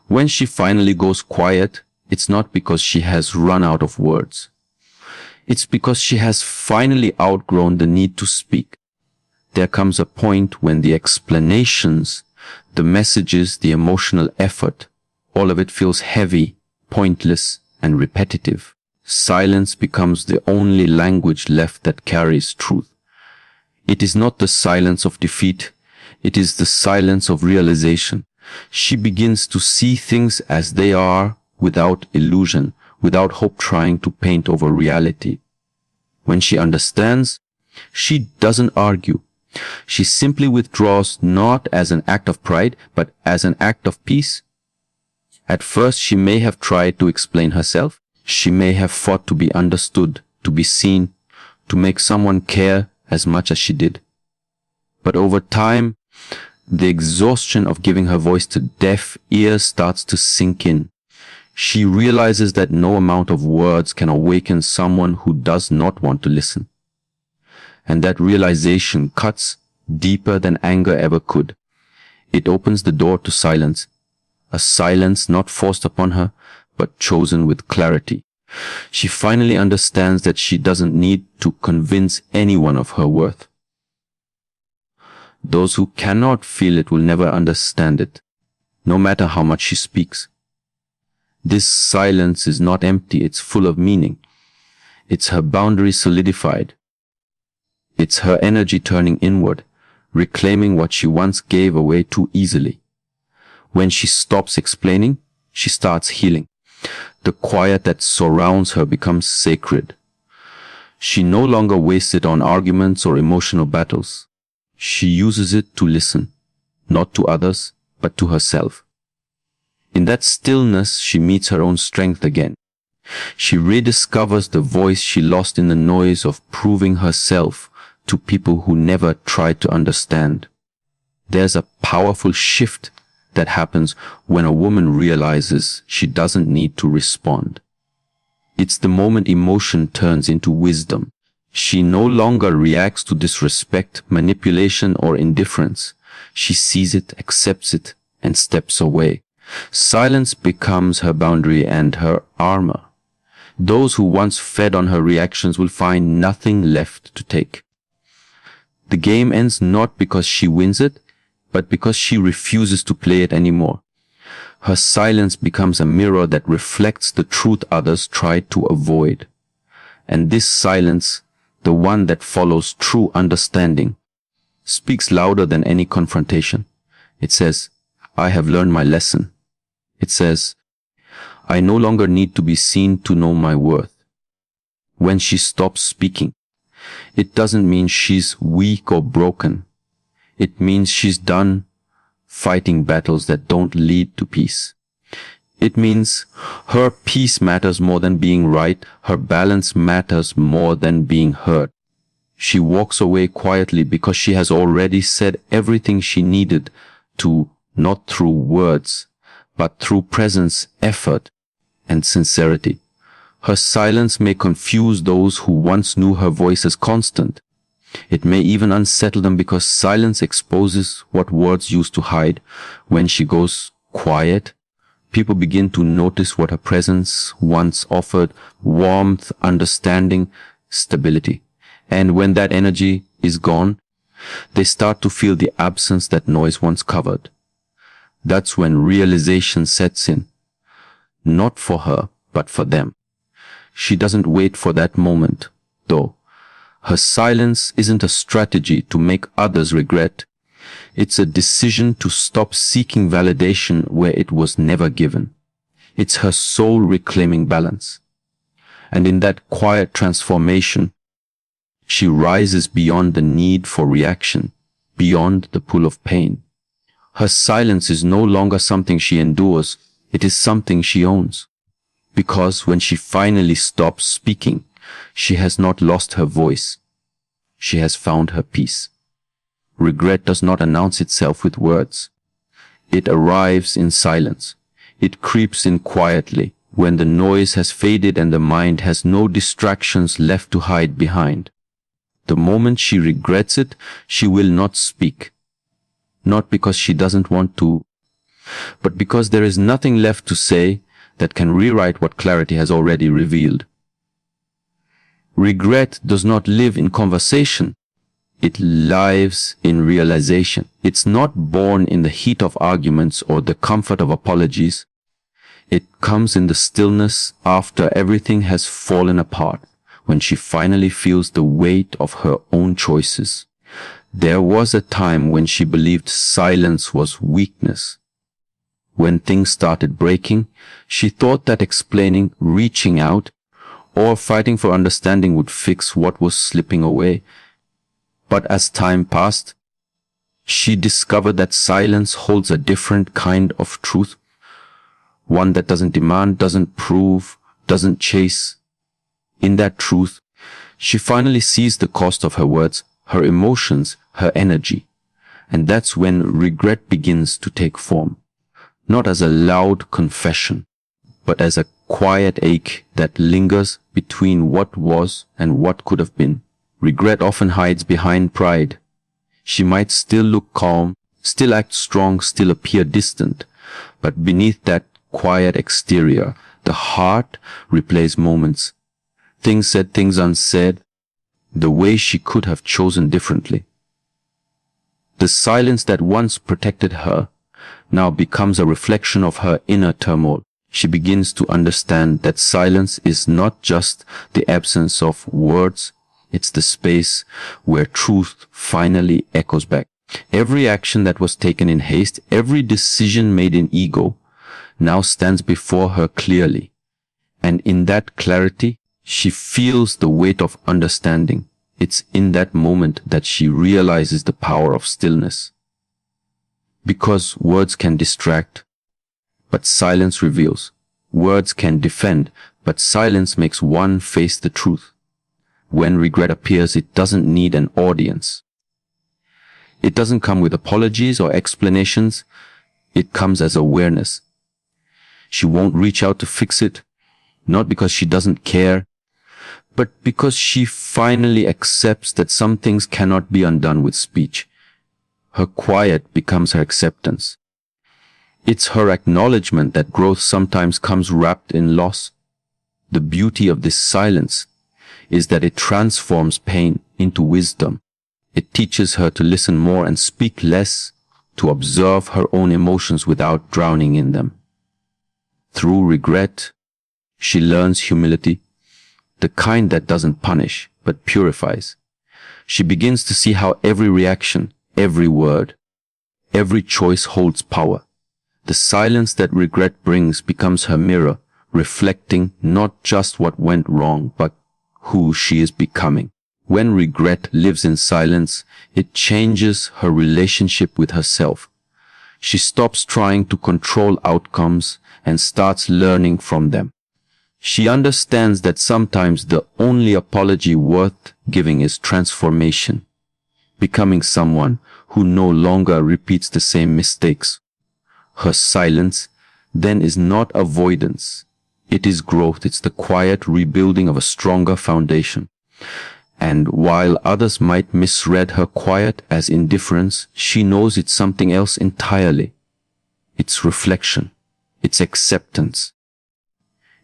When she finally goes quiet, it's not because she has run out of words. It's because she has finally outgrown the need to speak. There comes a point when the explanations, the messages, the emotional effort, all of it feels heavy, pointless, and repetitive. Silence becomes the only language left that carries truth. It is not the silence of defeat. It is the silence of realization. She begins to see things as they are, without illusion, without hope trying to paint over reality. When she understands, she doesn't argue. She simply withdraws, not as an act of pride, but as an act of peace. At first, she may have tried to explain herself. She may have fought to be understood, to be seen, to make someone care as much as she did. But over time, the exhaustion of giving her voice to deaf ears starts to sink in. She realizes that no amount of words can awaken someone who does not want to listen. And that realization cuts deeper than anger ever could. It opens the door to silence, a silence not forced upon her, but chosen with clarity. She finally understands that she doesn't need to convince anyone of her worth. Those who cannot feel it will never understand it, no matter how much she speaks. This silence is not empty, it's full of meaning. It's her boundary solidified. It's her energy turning inward, reclaiming what she once gave away too easily. When she stops explaining, she starts healing. The quiet that surrounds her becomes sacred. She no longer wastes it on arguments or emotional battles. She uses it to listen, not to others, but to herself. In that stillness, she meets her own strength again. She rediscovers the voice she lost in the noise of proving herself to people who never tried to understand. There's a powerful shift that happens when a woman realizes she doesn't need to respond. It's the moment emotion turns into wisdom. She no longer reacts to disrespect, manipulation, or indifference. She sees it, accepts it, and steps away. Silence becomes her boundary and her armor. Those who once fed on her reactions will find nothing left to take. The game ends not because she wins it, but because she refuses to play it anymore. Her silence becomes a mirror that reflects the truth others tried to avoid. And this silence, the one that follows true understanding, speaks louder than any confrontation. It says, I have learned my lesson. It says, I no longer need to be seen to know my worth. When she stops speaking, it doesn't mean she's weak or broken. It means she's done fighting battles that don't lead to peace. It means her peace matters more than being right. Her balance matters more than being heard. She walks away quietly because she has already said everything she needed to, not through words, but through presence, effort, and sincerity. Her silence may confuse those who once knew her voice as constant. It may even unsettle them because silence exposes what words used to hide. When she goes quiet, people begin to notice what her presence once offered: warmth, understanding, stability. And when that energy is gone, they start to feel the absence that noise once covered. That's when realization sets in. Not for her, but for them. She doesn't wait for that moment, though. Her silence isn't a strategy to make others regret. It's a decision to stop seeking validation where it was never given. It's her soul reclaiming balance. And in that quiet transformation, she rises beyond the need for reaction, beyond the pull of pain. Her silence is no longer something she endures, it is something she owns. Because when she finally stops speaking, she has not lost her voice. She has found her peace. Regret does not announce itself with words. It arrives in silence. It creeps in quietly when the noise has faded and the mind has no distractions left to hide behind. The moment she regrets it, she will not speak. Not because she doesn't want to, but but because there is nothing left to say that can rewrite what clarity has already revealed. Regret does not live in conversation. It lives in realization. It's not born in the heat of arguments or the comfort of apologies. It comes in the stillness after everything has fallen apart, when she finally feels the weight of her own choices. There was a time when she believed silence was weakness. When things started breaking, she thought that explaining, reaching out, or fighting for understanding would fix what was slipping away. But as time passed, she discovered that silence holds a different kind of truth, one that doesn't demand, doesn't prove, doesn't chase. In that truth, she finally sees the cost of her words, her emotions, her energy. And that's when regret begins to take form, not as a loud confession, but as a quiet ache that lingers between what was and what could have been. Regret often hides behind pride. She might still look calm, still act strong, still appear distant, but beneath that quiet exterior, the heart replays moments. Things said, things unsaid, the way she could have chosen differently. The silence that once protected her now becomes a reflection of her inner turmoil. She begins to understand that silence is not just the absence of words, it's the space where truth finally echoes back. Every action that was taken in haste, every decision made in ego, now stands before her clearly. And in that clarity, she feels the weight of understanding. It's in that moment that she realizes the power of stillness. Because words can distract, but silence reveals. Words can defend, but silence makes one face the truth. When regret appears, it doesn't need an audience. It doesn't come with apologies or explanations. It comes as awareness. She won't reach out to fix it, not because she doesn't care, but because she finally accepts that some things cannot be undone with speech. Her quiet becomes her acceptance. It's her acknowledgement that growth sometimes comes wrapped in loss. The beauty of this silence is that it transforms pain into wisdom. It teaches her to listen more and speak less, to observe her own emotions without drowning in them. Through regret, she learns humility, the kind that doesn't punish, but purifies. She begins to see how every reaction, every word, every choice holds power. The silence that regret brings becomes her mirror, reflecting not just what went wrong, but who she is becoming. When regret lives in silence, it changes her relationship with herself. She stops trying to control outcomes and starts learning from them. She understands that sometimes the only apology worth giving is transformation, becoming someone who no longer repeats the same mistakes. Her silence then is not avoidance. It is growth. It's the quiet rebuilding of a stronger foundation. And while others might misread her quiet as indifference, she knows it's something else entirely. It's reflection. It's acceptance.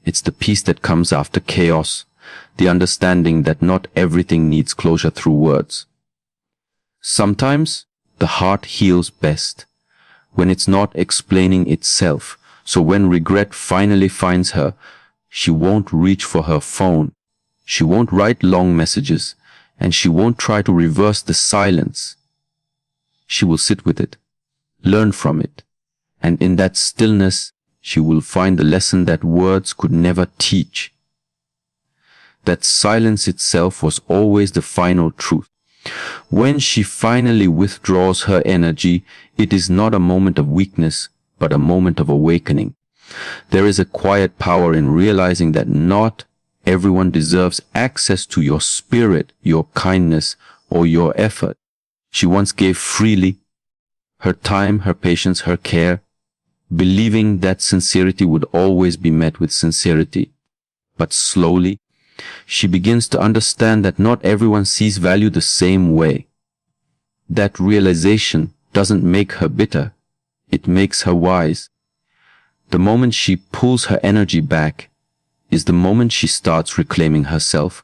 It's the peace that comes after chaos, the understanding that not everything needs closure through words. Sometimes the heart heals best when it's not explaining itself. So when regret finally finds her, she won't reach for her phone. She won't write long messages, and she won't try to reverse the silence. She will sit with it, learn from it, and in that stillness, she will find the lesson that words could never teach. That silence itself was always the final truth. When she finally withdraws her energy, it is not a moment of weakness, but a moment of awakening. There is a quiet power in realizing that not everyone deserves access to your spirit, your kindness, or your effort. She once gave freely her time, her patience, her care, believing that sincerity would always be met with sincerity. But slowly, she begins to understand that not everyone sees value the same way. That realization doesn't make her bitter. It makes her wise. The moment she pulls her energy back is the moment she starts reclaiming herself.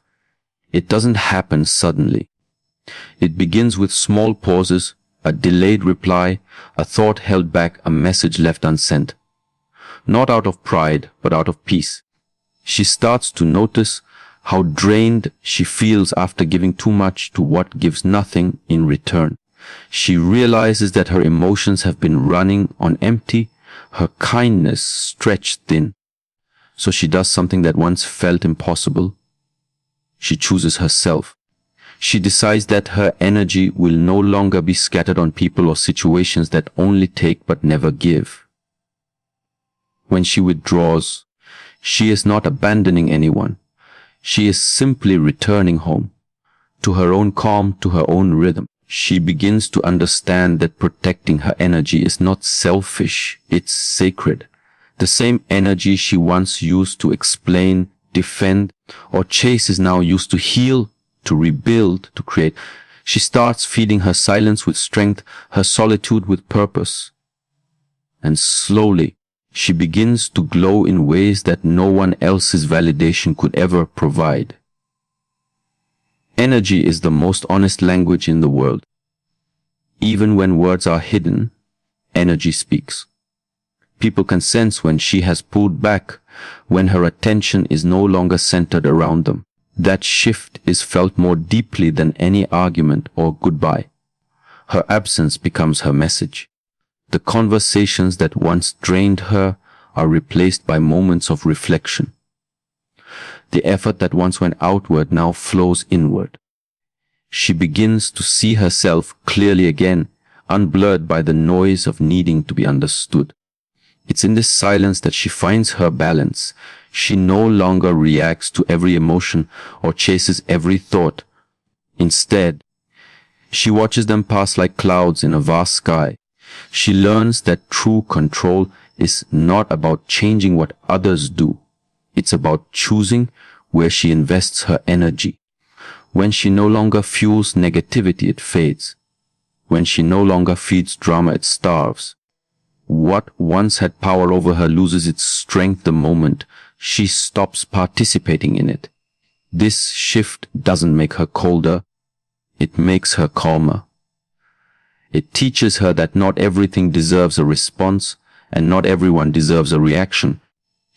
It doesn't happen suddenly. It begins with small pauses, a delayed reply, a thought held back, a message left unsent. Not out of pride, but out of peace. She starts to notice how drained she feels after giving too much to what gives nothing in return. She realizes that her emotions have been running on empty, her kindness stretched thin. So she does something that once felt impossible. She chooses herself. She decides that her energy will no longer be scattered on people or situations that only take but never give. When she withdraws, she is not abandoning anyone. She is simply returning home, to her own calm, to her own rhythm. She begins to understand that protecting her energy is not selfish, it's sacred. The same energy she once used to explain, defend, or chase is now used to heal, to rebuild, to create. She starts feeding her silence with strength, her solitude with purpose. And slowly, she begins to glow in ways that no one else's validation could ever provide. Energy is the most honest language in the world. Even when words are hidden, energy speaks. People can sense when she has pulled back, when her attention is no longer centered around them. That shift is felt more deeply than any argument or goodbye. Her absence becomes her message. The conversations that once drained her are replaced by moments of reflection. The effort that once went outward now flows inward. She begins to see herself clearly again, unblurred by the noise of needing to be understood. It's in this silence that she finds her balance. She no longer reacts to every emotion or chases every thought. Instead, she watches them pass like clouds in a vast sky. She learns that true control is not about changing what others do. It's about choosing where she invests her energy. When she no longer fuels negativity, it fades. When she no longer feeds drama, it starves. What once had power over her loses its strength the moment she stops participating in it. This shift doesn't make her colder, it makes her calmer. It teaches her that not everything deserves a response and not everyone deserves a reaction.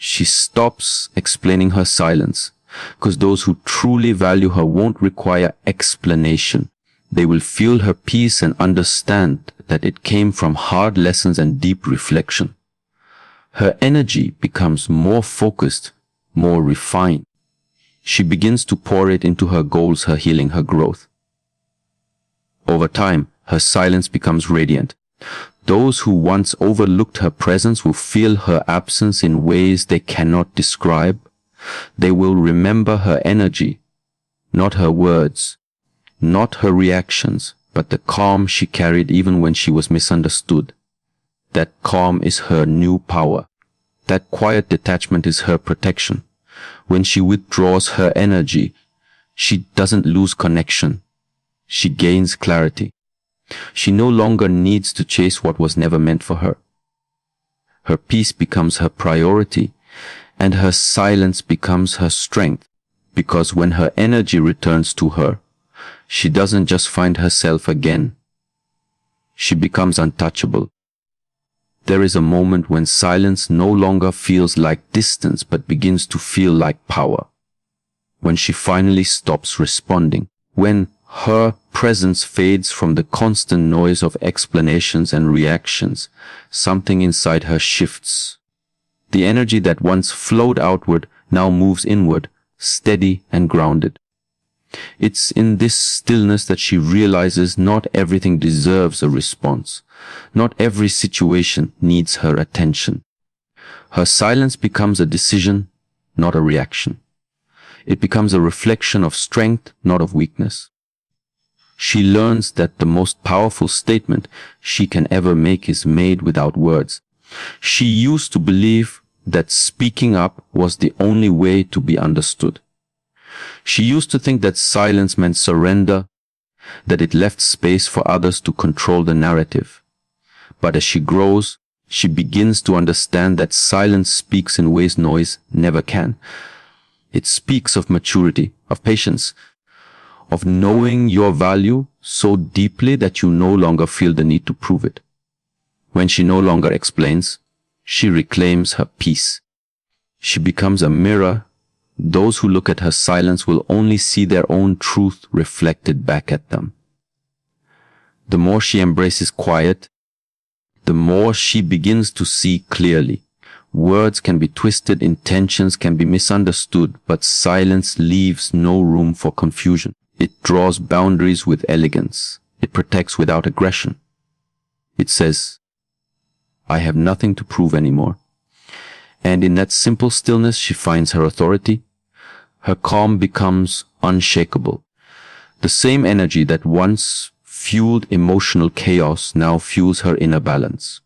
She stops explaining her silence, because those who truly value her won't require explanation. They will feel her peace and understand that it came from hard lessons and deep reflection. Her energy becomes more focused, more refined. She begins to pour it into her goals, her healing, her growth. Over time, her silence becomes radiant. Those who once overlooked her presence will feel her absence in ways they cannot describe. They will remember her energy, not her words, not her reactions, but the calm she carried even when she was misunderstood. That calm is her new power. That quiet detachment is her protection. When she withdraws her energy, she doesn't lose connection. She gains clarity. She no longer needs to chase what was never meant for her. Her peace becomes her priority, and her silence becomes her strength, because when her energy returns to her, she doesn't just find herself again. She becomes untouchable. There is a moment when silence no longer feels like distance but begins to feel like power. When she finally stops responding. When her presence fades from the constant noise of explanations and reactions, something inside her shifts. The energy that once flowed outward now moves inward, steady and grounded. It's in this stillness that she realizes not everything deserves a response. Not every situation needs her attention. Her silence becomes a decision, not a reaction. It becomes a reflection of strength, not of weakness. She learns that the most powerful statement she can ever make is made without words. She used to believe that speaking up was the only way to be understood. She used to think that silence meant surrender, that it left space for others to control the narrative. But as she grows, She begins to understand that silence speaks in ways noise never can. It speaks of maturity, of patience, of knowing your value so deeply that you no longer feel the need to prove it. When she no longer explains, she reclaims her peace. She becomes a mirror. Those who look at her silence will only see their own truth reflected back at them. The more she embraces quiet, the more she begins to see clearly. Words can be twisted, intentions can be misunderstood, but silence leaves no room for confusion. It draws boundaries with elegance. It protects without aggression. It says, I have nothing to prove anymore. And in that simple stillness, she finds her authority. Her calm becomes unshakable. The same energy that once fueled emotional chaos now fuels her inner balance.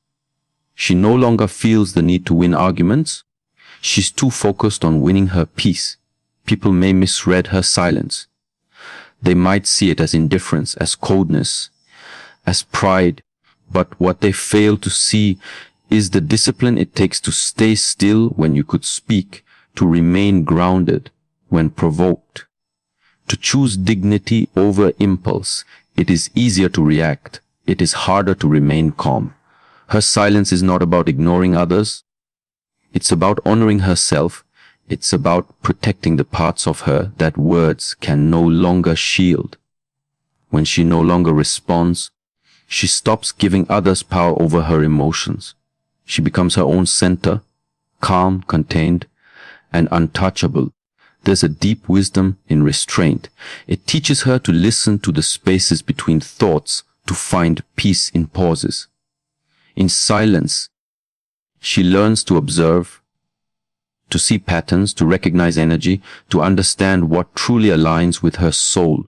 She no longer feels the need to win arguments. She's too focused on winning her peace. People may misread her silence. They might see it as indifference, as coldness, as pride, but what they fail to see is the discipline it takes to stay still when you could speak, to remain grounded when provoked, to choose dignity over impulse. It is easier to react. It is harder to remain calm. Her silence is not about ignoring others. It's about honoring herself. It's about protecting the parts of her that words can no longer shield. When she no longer responds, she stops giving others power over her emotions. She becomes her own center, calm, contained, and untouchable. There's a deep wisdom in restraint. It teaches her to listen to the spaces between thoughts, to find peace in pauses. In silence, she learns to observe, to see patterns, to recognize energy, to understand what truly aligns with her soul.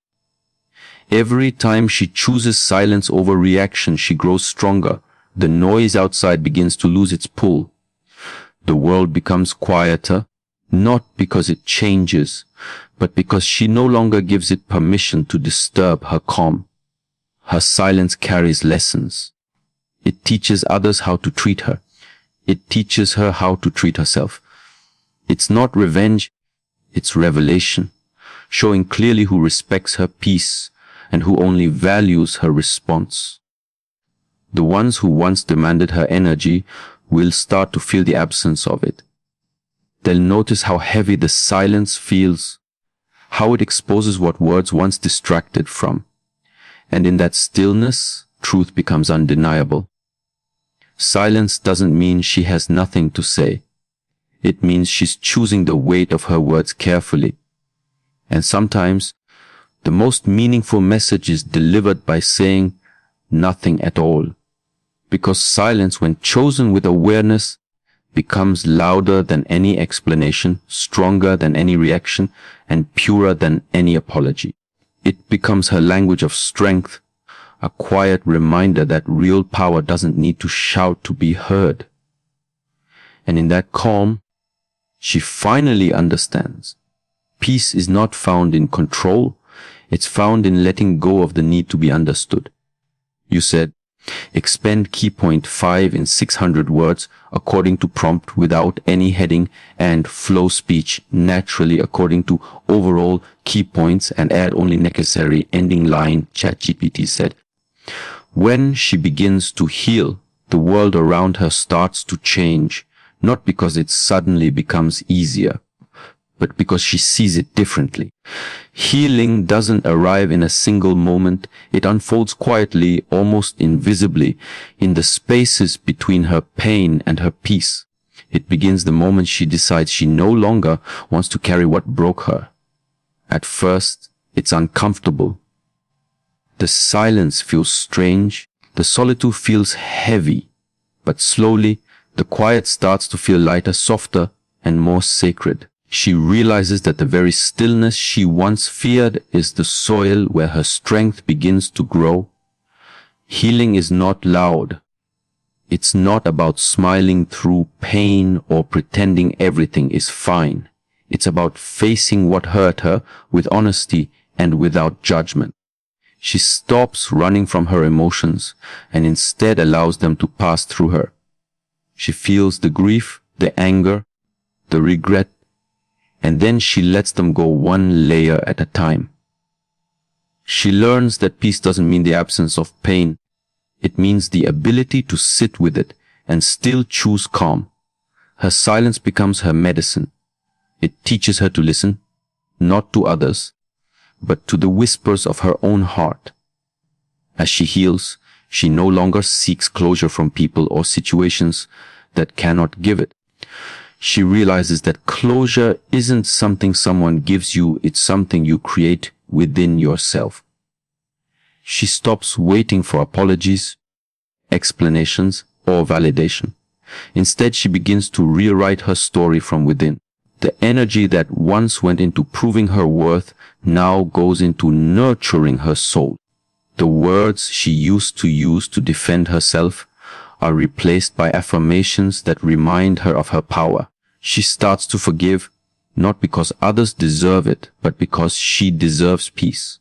Every time she chooses silence over reaction, she grows stronger. The noise outside begins to lose its pull. The world becomes quieter, not because it changes, but because she no longer gives it permission to disturb her calm. Her silence carries lessons. It teaches others how to treat her. It teaches her how to treat herself. It's not revenge, it's revelation, showing clearly who respects her peace and who only values her response. The ones who once demanded her energy will start to feel the absence of it. They'll notice how heavy the silence feels, how it exposes what words once distracted from. And in that stillness, truth becomes undeniable. Silence doesn't mean she has nothing to say. It means she's choosing the weight of her words carefully. And sometimes, the most meaningful message is delivered by saying nothing at all. Because silence, when chosen with awareness, becomes louder than any explanation, stronger than any reaction, and purer than any apology. It becomes her language of strength, a quiet reminder that real power doesn't need to shout to be heard. And in that calm, she finally understands. Peace is not found in control, it's found in letting go of the need to be understood. You said, expend key point 5 in 600 words according to prompt without any heading, and flow speech naturally according to overall key points and add only necessary ending line, ChatGPT said. When she begins to heal, the world around her starts to change, not because it suddenly becomes easier, but because she sees it differently. Healing doesn't arrive in a single moment. It unfolds quietly, almost invisibly, in the spaces between her pain and her peace. It begins the moment she decides she no longer wants to carry what broke her. At first, it's uncomfortable. The silence feels strange. The solitude feels heavy. But slowly, the quiet starts to feel lighter, softer, and more sacred. She realizes that the very stillness she once feared is the soil where her strength begins to grow. Healing is not loud. It's not about smiling through pain or pretending everything is fine. It's about facing what hurt her with honesty and without judgment. She stops running from her emotions and instead allows them to pass through her. She feels the grief, the anger, the regret, and then she lets them go one layer at a time. She learns that peace doesn't mean the absence of pain. It means the ability to sit with it and still choose calm. Her silence becomes her medicine. It teaches her to listen, not to others, but to the whispers of her own heart. As she heals, she no longer seeks closure from people or situations that cannot give it. She realizes that closure isn't something someone gives you, it's something you create within yourself. She stops waiting for apologies, explanations, or validation. Instead, she begins to rewrite her story from within. The energy that once went into proving her worth now goes into nurturing her soul. The words she used to use to defend herself are replaced by affirmations that remind her of her power. She starts to forgive, not because others deserve it, but because she deserves peace.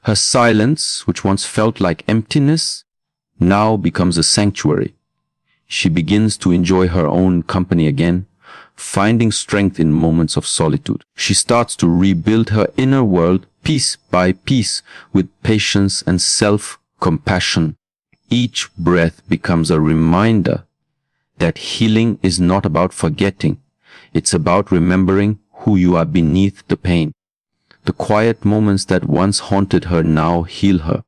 Her silence, which once felt like emptiness, now becomes a sanctuary. She begins to enjoy her own company again, finding strength in moments of solitude. She starts to rebuild her inner world piece by piece with patience and self-compassion. Each breath becomes a reminder that healing is not about forgetting. It's about remembering who you are beneath the pain. The quiet moments that once haunted her now heal her.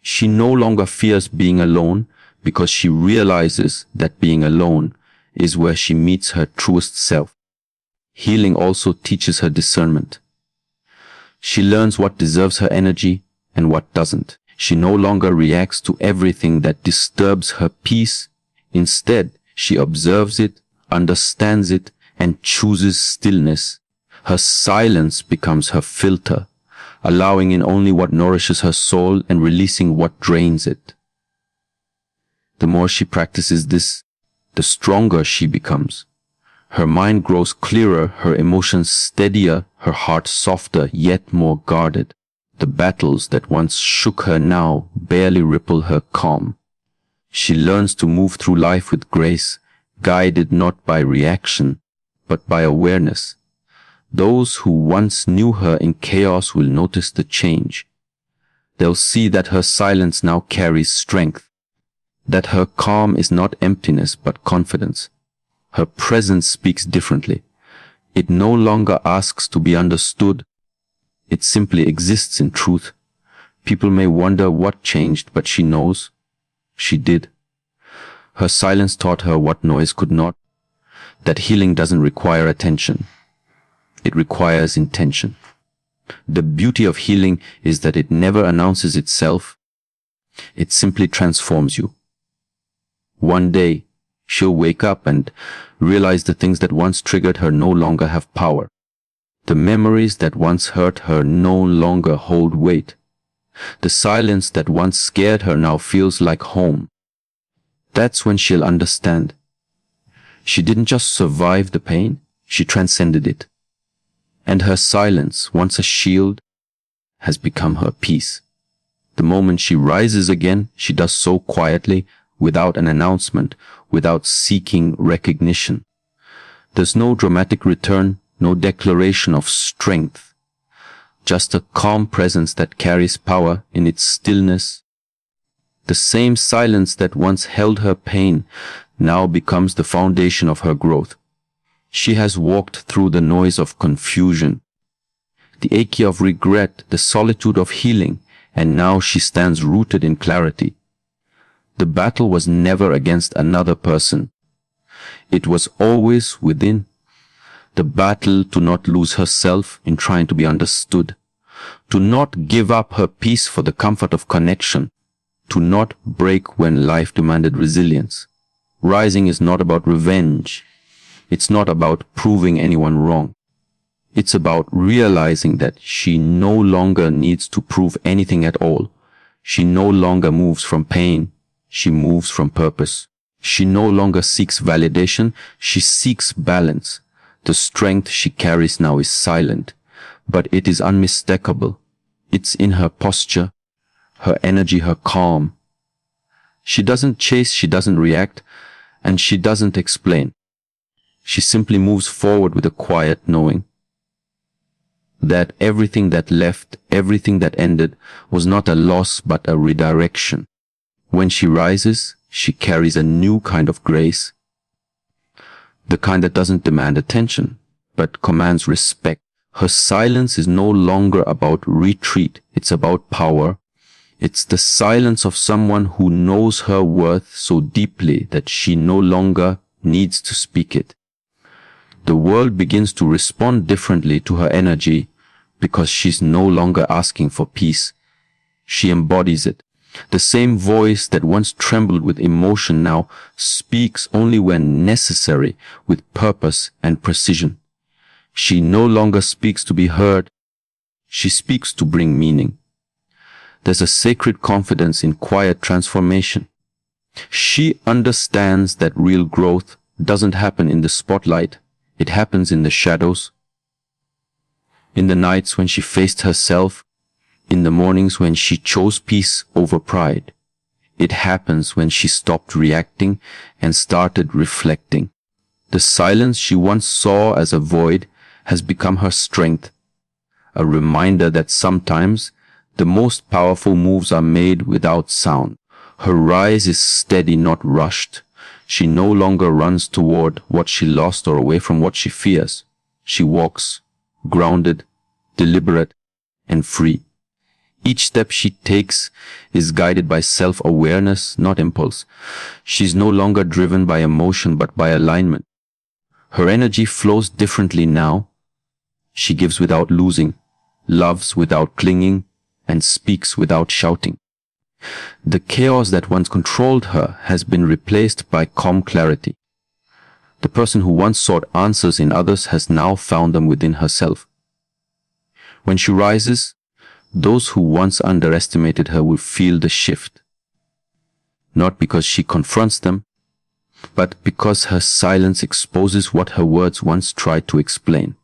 She no longer fears being alone because she realizes that being alone is where she meets her truest self. Healing also teaches her discernment. She learns what deserves her energy and what doesn't. She no longer reacts to everything that disturbs her peace. Instead, she observes it, understands it, and chooses stillness. Her silence becomes her filter, allowing in only what nourishes her soul and releasing what drains it. The more she practices this, the stronger she becomes. Her mind grows clearer, her emotions steadier, her heart softer, yet more guarded. The battles that once shook her now barely ripple her calm. She learns to move through life with grace, guided not by reaction, but by awareness. Those who once knew her in chaos will notice the change. They'll see that her silence now carries strength, that her calm is not emptiness but confidence. Her presence speaks differently. It no longer asks to be understood. It simply exists in truth. People may wonder what changed, but she knows. She did. Her silence taught her what noise could not. That healing doesn't require attention. It requires intention. The beauty of healing is that it never announces itself. It simply transforms you. One day, she'll wake up and realize the things that once triggered her no longer have power. The memories that once hurt her no longer hold weight. The silence that once scared her now feels like home. That's when she'll understand. She didn't just survive the pain, she transcended it. And her silence, once a shield, has become her peace. The moment she rises again, she does so quietly, without an announcement, without seeking recognition. There's no dramatic return, no declaration of strength. Just a calm presence that carries power in its stillness. The same silence that once held her pain now becomes the foundation of her growth. She has walked through the noise of confusion, the ache of regret, the solitude of healing, and now she stands rooted in clarity. The battle was never against another person. It was always within. The battle to not lose herself in trying to be understood, to not give up her peace for the comfort of connection, to not break when life demanded resilience. Rising is not about revenge. It's not about proving anyone wrong. It's about realizing that she no longer needs to prove anything at all. She no longer moves from pain. She moves from purpose. She no longer seeks validation. She seeks balance. The strength she carries now is silent, but it is unmistakable. It's in her posture, her energy, her calm. She doesn't chase, she doesn't react, And she doesn't explain. She simply moves forward with a quiet knowing that everything that left, everything that ended, was not a loss but a redirection. When she rises, she carries a new kind of grace, the kind that doesn't demand attention, but commands respect. Her silence is no longer about retreat, it's about power. It's the silence of someone who knows her worth so deeply that she no longer needs to speak it. The world begins to respond differently to her energy because she's no longer asking for peace. She embodies it. The same voice that once trembled with emotion now speaks only when necessary, with purpose and precision. She no longer speaks to be heard. She speaks to bring meaning. There's a sacred confidence in quiet transformation. She understands that real growth doesn't happen in the spotlight. It happens in the shadows. In the nights when she faced herself, in the mornings when she chose peace over pride. It happens when she stopped reacting and started reflecting. The silence she once saw as a void has become her strength, a reminder that sometimes the most powerful moves are made without sound. Her rise is steady, not rushed. She no longer runs toward what she lost or away from what she fears. She walks, grounded, deliberate, and free. Each step she takes is guided by self-awareness, not impulse. She's no longer driven by emotion but by alignment. Her energy flows differently now. She gives without losing, loves without clinging, and speaks without shouting. The chaos that once controlled her has been replaced by calm clarity. The person who once sought answers in others has now found them within herself. When she rises, those who once underestimated her will feel the shift. Not because she confronts them, but because her silence exposes what her words once tried to explain.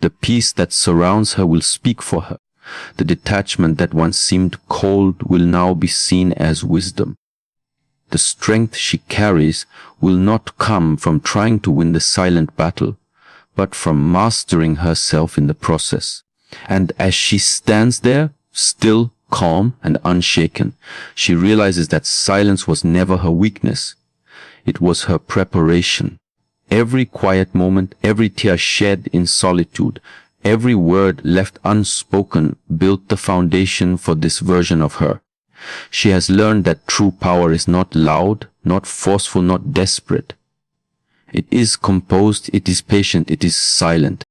The peace that surrounds her will speak for her. The detachment that once seemed cold will now be seen as wisdom. The strength she carries will not come from trying to win the silent battle, but from mastering herself in the process. And as she stands there, still, calm, and unshaken, she realizes that silence was never her weakness. It was her preparation. Every quiet moment, every tear shed in solitude, every word left unspoken built the foundation for this version of her. She has learned that true power is not loud, not forceful, not desperate. It is composed, it is patient, it is silent.